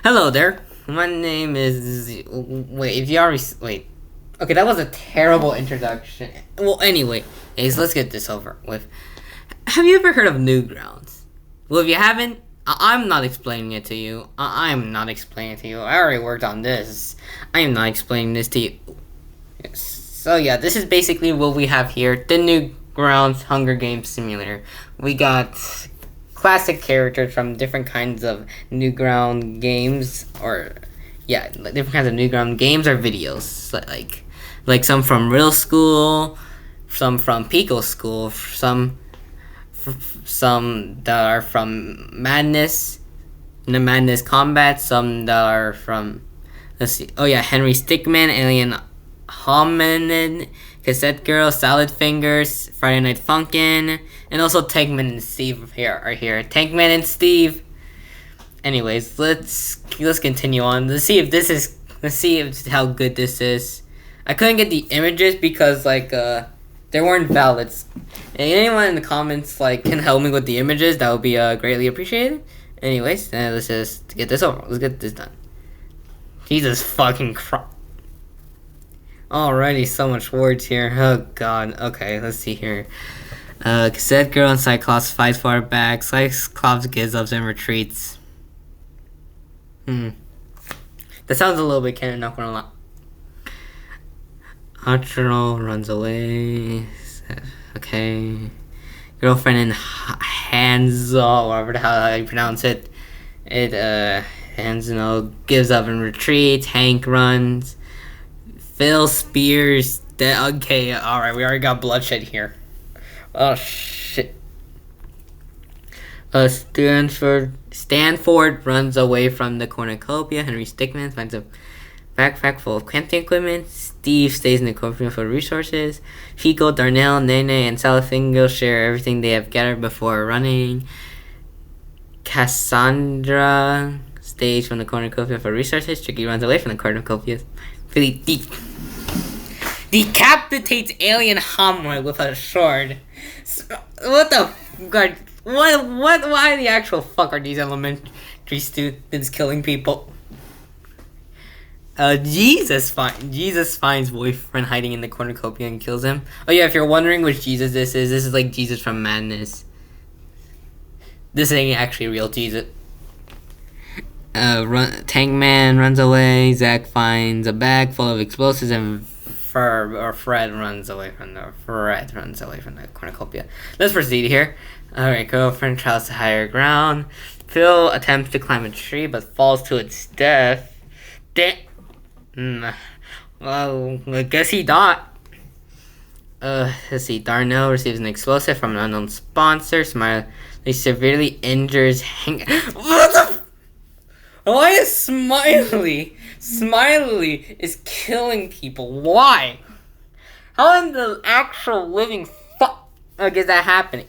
Hello there. My name is. Wait, if you already. Wait. Okay, that was a terrible introduction. Well, anyway, let's get this over with. Have you ever heard of Newgrounds? Well, if you haven't, I'm not explaining it to you. I'm not explaining it to you. I already worked on this. I am not explaining this to you. So, yeah, this is basically what we have here the Newgrounds Hunger Games Simulator. We got classic characters from different kinds of Newground games, or different kinds of Newground games or videos, like some from Real School, some from Pico School, some that are from Madness, the Madness Combat, some that are from Henry Stickmin, Alien Hominid, Cassette Girl, Salad Fingers, Friday Night Funkin', and also Tankman and Steve are here. Tankman and Steve. Anyways, let's continue on. Let's see if how good this is. I couldn't get the images because there weren't valids. And anyone in the comments can help me with the images, that would be greatly appreciated. Anyways, let's just get this over. Let's get this done. Jesus fucking Christ. Alrighty, so much words here. Oh god. Okay, let's see here. Cassette Girl and Cyclops fight far back. Cyclops gives up and retreats. That sounds a little bit canon, not gonna lie. Archero runs away. Okay. Girlfriend and Hansel, whatever the hell you pronounce it. Hansel gives up and retreats. Hank runs. Phil Spears. Okay, alright, we already got bloodshed here. Oh shit. Stanford runs away from the cornucopia. Henry Stickmin finds a backpack full of camping equipment. Steve stays in the cornucopia for resources. Chico, Darnell, Nene, and Salafingo share everything they have gathered before running. Cassandra stays from the cornucopia for resources. Tricky runs away from the cornucopia. Really decapitates alien hominoid with a sword. What the god? What? Why the actual fuck are these elementary students killing people? Jesus finds boyfriend hiding in the cornucopia and kills him. Oh yeah, if you're wondering which Jesus this is like Jesus from Madness. This ain't actually real Jesus. Tankman runs away. Zach finds a bag full of explosives, and Fred runs away from the cornucopia. Let's proceed here. Alright, girlfriend tries to higher ground. Phil attempts to climb a tree but falls to its death. Well, I guess he died. Let's see. Darnell receives an explosive from an unknown sponsor. Smiley severely injures Hank. What the? Why is Smiley is killing people? Why? How in the actual living fuck is that happening?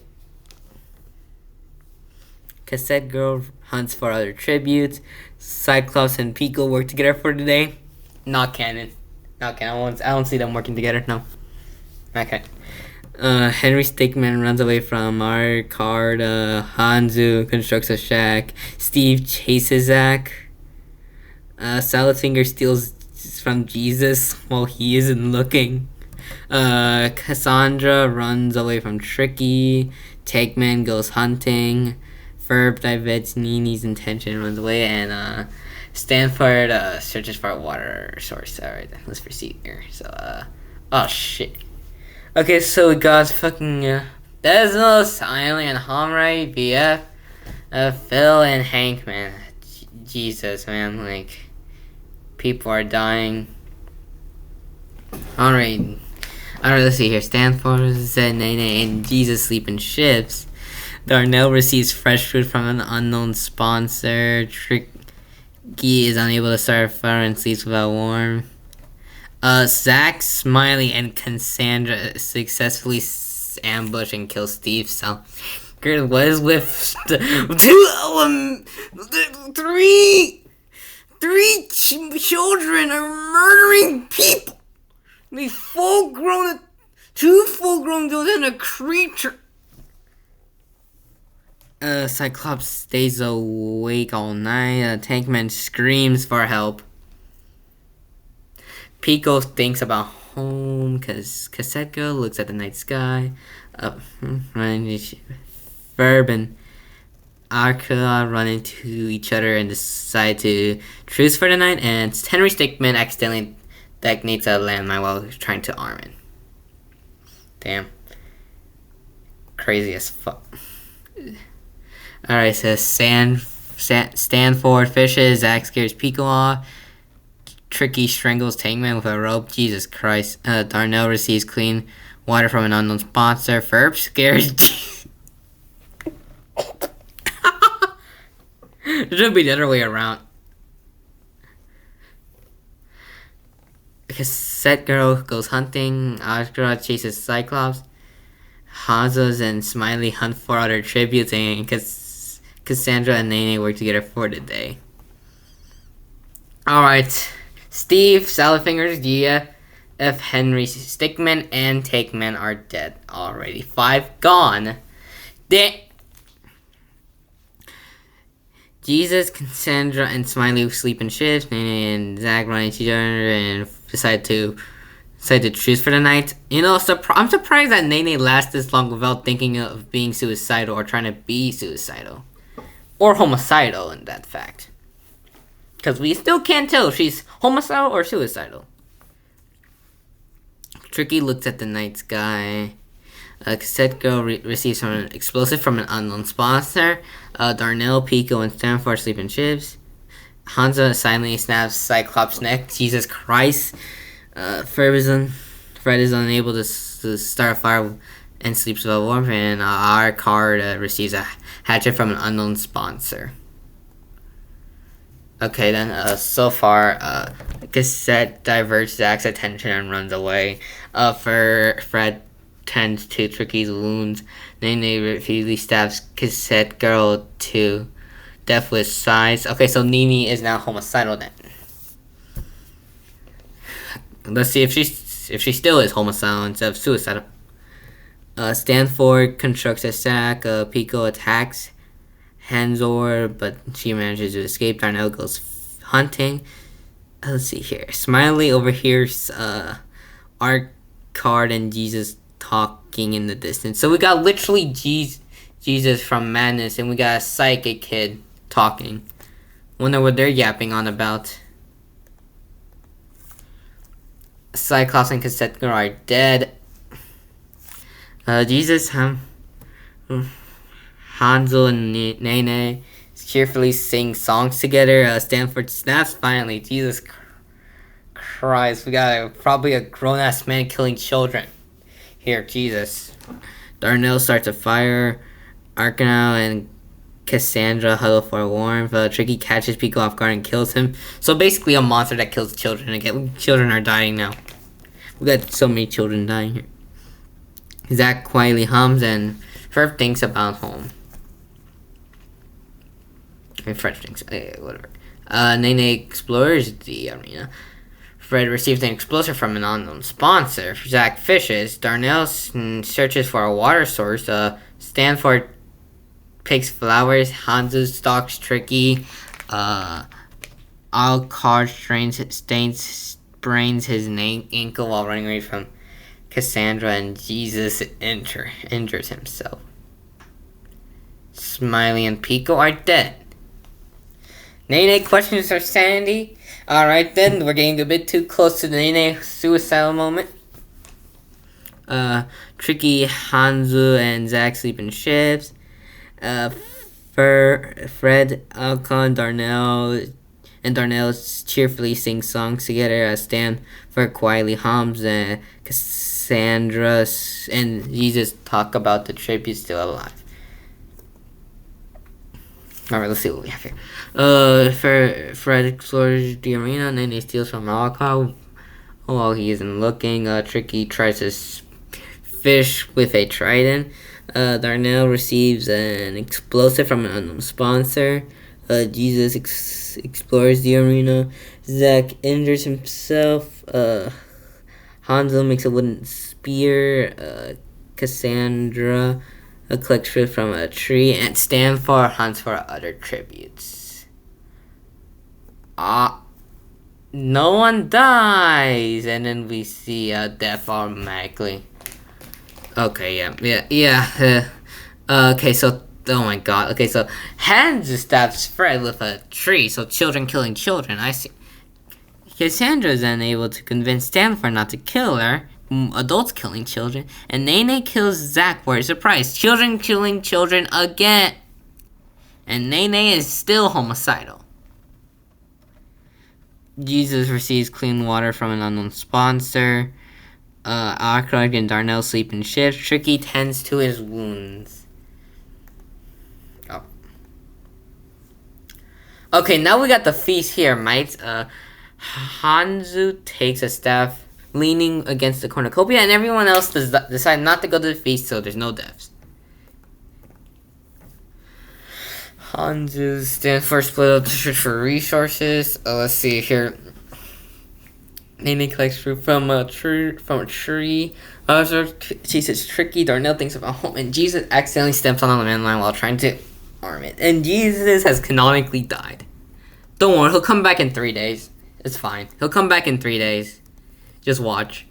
Cassette Girl hunts for other tributes. Cyclops and Pico work together for today. Not canon. I don't see them working together. No. Okay. Henry Stickmin runs away from Card. Hanzu constructs a shack. Steve chases Zach. Saladfinger steals from Jesus while he isn't looking. Cassandra runs away from Tricky. Tankman goes hunting. Ferb diverts Nini's intention and runs away. And Stanford searches for a water source. Alright, let's proceed here. So, oh shit. Okay, so we got fucking Bezos, Alien Homray, BF, Phil, and Hank, man. Jesus, man, people are dying. Alright, let's see here. Stanford, Zed, Nene, and Jesus sleep in ships. Darnell receives fresh food from an unknown sponsor. Tricky is unable to start a fire and sleeps without warmth. Zach, Smiley, and Cassandra successfully ambush and kill Steve. So, Gert was with three children are murdering people. Two full-grown adults and a creature. Cyclops stays awake all night. Tankman screams for help. Pico thinks about home because Cassette Girl looks at the night sky. Verb and Arca run into each other and decide to truce for the night. And Henry Stickmin accidentally detonates a landmine while trying to arm it. Damn. Crazy as fuck. Alright, so Stanford fishes. Zach scares Pico off. Tricky strangles Tankman with a rope. Jesus Christ. Darnell receives clean water from an unknown sponsor. Ferb scares. It should be the other way around. Cassette Girl goes hunting. Ashgra chases Cyclops. Hanzo's and Smiley hunt for other tributes, and Cassandra and Nene work together for the day. Alright. Steve, Salad-Fingers, Gia, F. Henry, Stickman, and Takeman are dead already. 5 gone. Jesus, Cassandra, and Smiley sleep in shifts. Nene and Zach run into each other and decide to choose for the night. You know, I'm surprised that Nene lasts this long without thinking of being suicidal or trying to be suicidal. Or homicidal, in that fact. Because we still can't tell if she's homicidal or suicidal. Tricky looks at the night sky. Cassette Girl receives an explosive from an unknown sponsor. Darnell, Pico, and Stanford sleep in shifts. Hanzo silently snaps Cyclops' neck. Jesus Christ. Fred is unable to start a fire and sleeps without warmth. And our card receives a hatchet from an unknown sponsor. Okay, then, so far, Cassette diverts Zach's attention and runs away. Fred tends to Tricky's wounds. Nene repeatedly stabs Cassette Girl to death with sighs. Okay, so Nene is now homicidal then. Let's see if she still is homicidal instead of suicidal. Stanford constructs a sack. Pico attacks Hanzor, but she manages to escape. Darnell goes hunting. Let's see here. Smiley overhears Art Card and Jesus talking in the distance. So we got literally Jesus from Madness, and we got a psychic kid talking. Wonder what they're yapping on about. Cyclops and Cassette Girl are dead. Jesus, Hanzo and Nene cheerfully sing songs together. Stanford snaps finally. Jesus Christ, we got probably a grown-ass man killing children. Here, Jesus. Darnell starts a fire. Arcanau and Cassandra huddle for warmth. Tricky catches Pico off guard and kills him. So basically a monster that kills children. Again, children are dying now. We got so many children dying here. Zach quietly hums and Ferb thinks about home. And Fred thinks, whatever. Nene explores the arena. Fred receives an explosive from an unknown sponsor. Zach fishes. Darnell searches for a water source. Stanford picks flowers. Hanzo stalks Tricky. Alcard sprains his ankle while running away from Cassandra, and Jesus injures himself. Smiley and Pico are dead. Nene questions her sanity. Alright then, we're getting a bit too close to the Nene suicidal moment. Tricky, Hanzo, and Zach sleep in shifts. Fred, Alcon, Darnell cheerfully sing songs together. Stanford quietly hums. Cassandra and Jesus talk about the tribute still alive. Alright, let's see what we have here. Fred explores the arena. Nene steals from Alcon while he isn't looking. Tricky tries to fish with a trident. Darnell receives an explosive from an unknown sponsor. Jesus explores the arena. Zach injures himself. Hanzo makes a wooden spear. Cassandra Collect fruit from a tree, and stand for hunts for other tributes. No one dies, and then we see death automatically. Okay, yeah. Okay, so oh my god. Okay, so Hans stabs Fred with a tree, so children killing children. I see. Cassandra is then able to convince Stanford not to kill her. Adults killing children, and Nene kills Zach for a surprise. Children killing children again, and Nene is still homicidal. Jesus receives clean water from an unknown sponsor. Ackroyd and Darnell sleep in shifts. Tricky tends to his wounds. Oh. Okay, now we got the feast here, mates. Hanzu takes a staff, leaning against the cornucopia, and everyone else decide not to go to the feast, so there's no deaths. Hanzu stands for split up the church for resources. Let's see here. Nene collects fruit from a tree. She's tricky. Darnell thinks about home, and Jesus accidentally steps on the landline while trying to arm it. And Jesus has canonically died. Don't worry, he'll come back in 3 days. It's fine. He'll come back in 3 days. Just watch.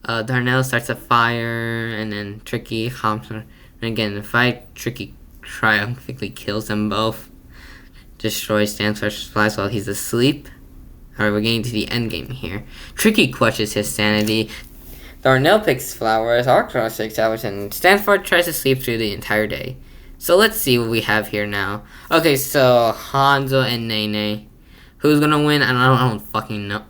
Darnell starts a fire, and then Tricky hops her. And again, the fight, Tricky triumphantly kills them both. Destroys Stanford's supplies while he's asleep. Alright, we're getting to the end game here. Tricky questions his sanity. Darnell picks flowers, Arcross takes hours, and Stanford tries to sleep through the entire day. So let's see what we have here now. Okay, so Hanzo and Nene. Who's gonna win? I don't fucking know.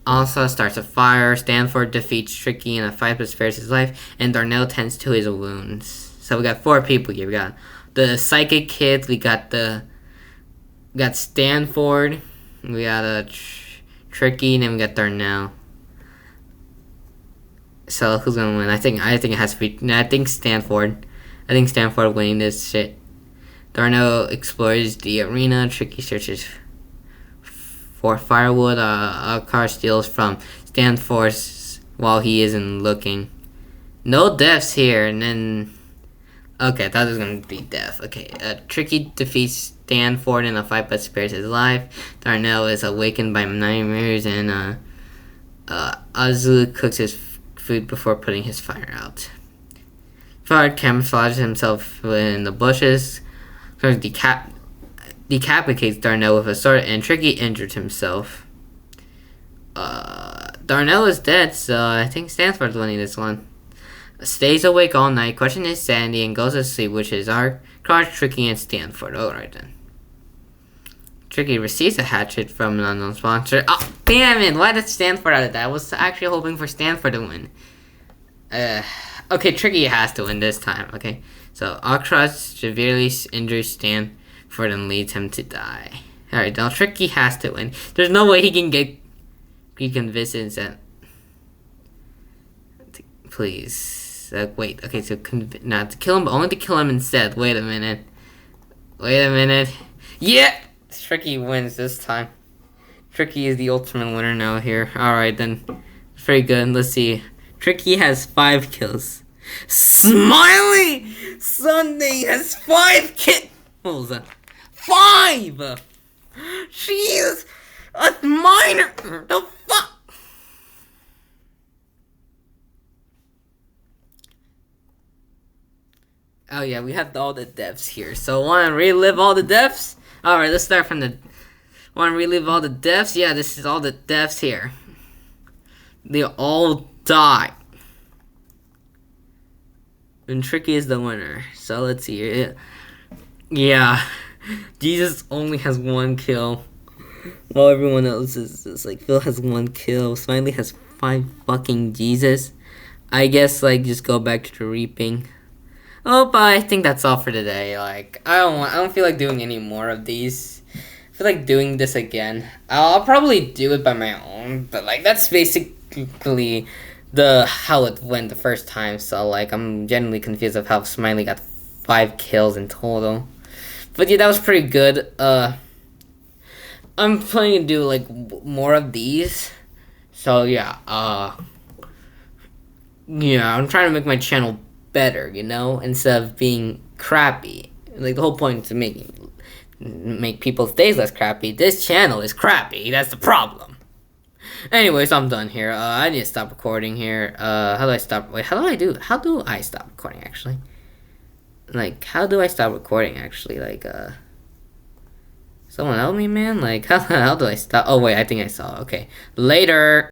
Alsa starts a fire. Stanford defeats Tricky in a fight but spares his life. And Darnell tends to his wounds. So we got 4 people here. We got the psychic kids. We got Stanford. We got a Tricky, and then we got Darnell. So who's gonna win? I think it has to be. I think Stanford. I think Stanford winning this shit. Darnell explores the arena. Tricky searches for firewood. A car steals from Stanford while he isn't looking. No deaths here, and then okay, I thought it was gonna be death. Okay, Tricky defeats Stanford in a fight but spares his life. Darnell is awakened by nightmares, and Azu cooks his food before putting his fire out. Fard camouflages himself in the bushes. Decapitates Darnell with a sword, and Tricky injured himself. Darnell is dead, so I think Stanford's winning this one. Stays awake all night, questions his sanity, and goes to sleep, which is our Crush, Tricky, and Stanford. Alright then. Tricky receives a hatchet from an unknown sponsor. Oh, damn it! Why did Stanford out of that? I was actually hoping for Stanford to win. Okay, Tricky has to win this time, okay? So, Akrosh severely injures Stanford and leads him to die. Alright, now Tricky has to win. There's no way he can convince that. Please. Wait, okay, so not to kill him, but only to kill him instead. Wait a minute. Yeah! Tricky wins this time. Tricky is the ultimate winner now here. Alright then. Very good. Let's see. Tricky has 5 kills. Smiley Sunday has 5 kills. What was that? 5! She is a minor. The fuck? Oh yeah, we have all the deaths here. So wanna relive all the deaths? Alright, let's start from the... Wanna relive all the deaths? Yeah, this is all the deaths here. They all die. And Tricky is the winner. So let's see. Yeah. Jesus only has 1 kill. While everyone else is like, Phil has 1 kill. Smiley has 5 fucking Jesus. I guess like just go back to the reaping. Oh, but I think that's all for today. Like, I don't feel like doing any more of these. I feel like doing this again. I'll probably do it by my own, but like that's basically how it went the first time. So like I'm genuinely confused of how Smiley got 5 kills in total. But yeah, that was pretty good. I'm planning to do like more of these. So yeah, I'm trying to make my channel better, instead of being crappy. Like, the whole point is to make people's days less crappy. This channel is crappy. That's the problem. Anyways, I'm done here. I need to stop recording here. How do I stop? Wait, how do I stop recording, actually? Like, how do I stop recording, actually? Like, someone help me, man? Like, how do I stop? Oh, wait, I think I saw. Okay. Later.